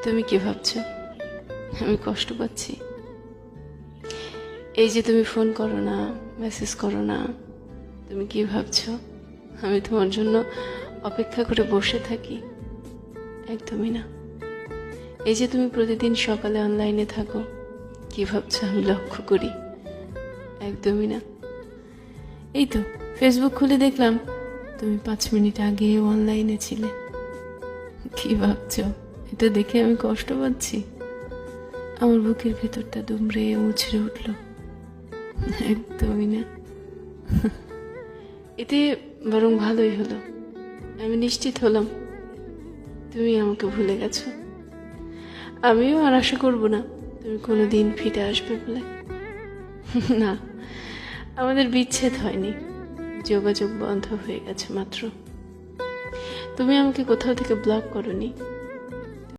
তুমি কি ভাবছো আমি কষ্ট পাচ্ছি? এই যে তুমি ফোন করো না, মেসেজ করো না, তুমি কি ভাবছো আমি তোমার জন্য অপেক্ষা করে বসে থাকি? একদমই না। এই যে তুমি প্রতিদিন সকালে অনলাইনে থাকো, কি ভাবছো আমি লক্ষ্য করি? একদমই না। এই তো ফেসবুক খুলে দেখলাম তুমি 5 মিনিট আগে অনলাইনে ছিলে। কি ভাবছো এটা দেখে আমি কষ্ট পাচ্ছি? আমার বুকের ভেতরটা দুমড়ে মুচড়ে উঠল। একদমই না। এতে বরং ভালোই হলো, আমি নিশ্চিত হলাম তুমি আমাকে ভুলে গেছো। আমিও আর আশা করব না তুমি কোনোদিন ফিরে আসবে বলে। না, আমাদের বিচ্ছেদ হয়নি, যোগাযোগ বন্ধ হয়ে গেছে মাত্র। তুমি আমাকে কোথাও থেকে ব্লক করোনি,